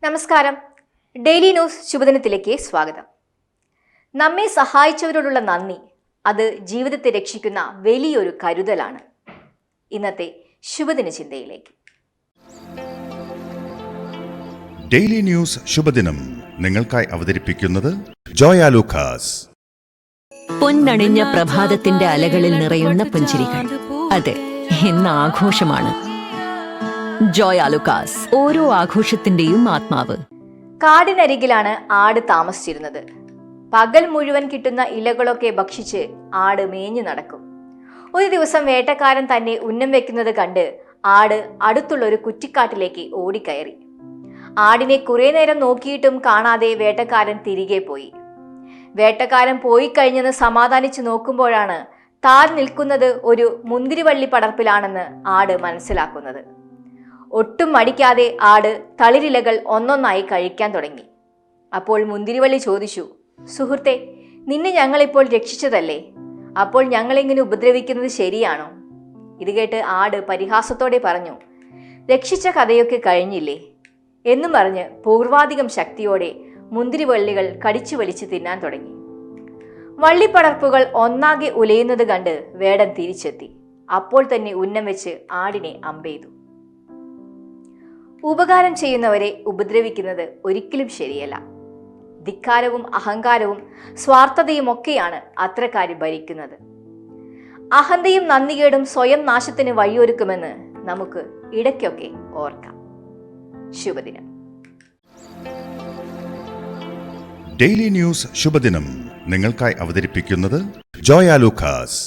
നമസ്കാരം. Daily news ശുഭദിനത്തിലേക്ക് സ്വാഗതം. നമ്മെ സഹായിച്ചവരോടുള്ള നന്ദി അത് ജീവിതത്തെ രക്ഷിക്കുന്ന വലിയൊരു കരുതലാണ്. ഇന്നത്തെ ശുഭദിന ചിന്തയിലേക്ക്. ഡെയിലി ന്യൂസ് ശുഭദിനം നിങ്ങൾക്കായി അവതരിപ്പിക്കുന്നത് ജോയ ലൂക്കാസ്. പൊന്നണിഞ്ഞ പ്രഭാതത്തിന്റെ അലകളിൽ നിറയുന്ന പുഞ്ചിരികൾ. അതെ, ഇന്ന് ആഘോഷമാണ്. ജോയ ലൂക്കാസ്, ഓരോ ആഘോഷത്തിന്റെയും ആത്മാവ്. കാടിനരികിലാണ് ആട് താമസിച്ചിരുന്നത്. പകൽ മുഴുവൻ കിട്ടുന്ന ഇലകളൊക്കെ ഭക്ഷിച്ച് ആട് മേഞ്ഞു നടക്കും. ഒരു ദിവസം വേട്ടക്കാരൻ തന്നെ ഉന്നം വെക്കുന്നത് കണ്ട് ആട് അടുത്തുള്ള ഒരു കുറ്റിക്കാട്ടിലേക്ക് ഓടിക്കയറി. ആടിനെ കുറെ നേരം നോക്കിയിട്ടും കാണാതെ വേട്ടക്കാരൻ തിരികെ പോയി. വേട്ടക്കാരൻ പോയി കഴിഞ്ഞെന്ന് സമാധാനിച്ചു നോക്കുമ്പോഴാണ് താൻ നിൽക്കുന്നത് ഒരു മുന്തിരിവള്ളി പടർപ്പിലാണെന്ന് ആട് മനസ്സിലാക്കുന്നത്. ഒട്ടും മടിക്കാതെ ആട് തളിരിലകൾ ഒന്നൊന്നായി കഴിക്കാൻ തുടങ്ങി. അപ്പോൾ മുന്തിരിവള്ളി ചോദിച്ചു, സുഹൃത്തെ, നിന്നെ ഞങ്ങളിപ്പോൾ രക്ഷിച്ചതല്ലേ? അപ്പോൾ ഞങ്ങളിങ്ങനെ ഉപദ്രവിക്കുന്നത് ശരിയാണോ? ഇത് കേട്ട് ആട് പരിഹാസത്തോടെ പറഞ്ഞു, രക്ഷിച്ച കഥയൊക്കെ കഴിഞ്ഞില്ലേ എന്നും പറഞ്ഞ് പൂർവാധികം ശക്തിയോടെ മുന്തിരിവള്ളികൾ കടിച്ചു വലിച്ച് തിന്നാൻ തുടങ്ങി. വള്ളിപ്പടർപ്പുകൾ ഒന്നാകെ ഉലയുന്നത് കണ്ട് വേടൻ തിരിച്ചെത്തി. അപ്പോൾ തന്നെ ഉന്നം വെച്ച് ആടിനെ അമ്പെയ്തു. ഉപകാരം ചെയ്യുന്നവരെ ഉപദ്രവിക്കുന്നത് ഒരിക്കലും ശരിയല്ല. ധിക്കാരവും അഹങ്കാരവും സ്വാർത്ഥതയും ഒക്കെയാണ് അത്തരക്കാരെ ഭരിക്കുന്നത്. അഹന്തയും നന്ദികേടും സ്വയം നാശത്തിന് വഴിയൊരുക്കുമെന്ന് നമുക്ക് ഇടയ്ക്കൊക്കെ ഓർക്കാം. ശുഭദിനം. ഡെയിലി ന്യൂസ് ശുഭദിനം നിങ്ങൾക്കായി അവതരിപ്പിക്കുന്നത് ജോയ ലൂക്കാസ്.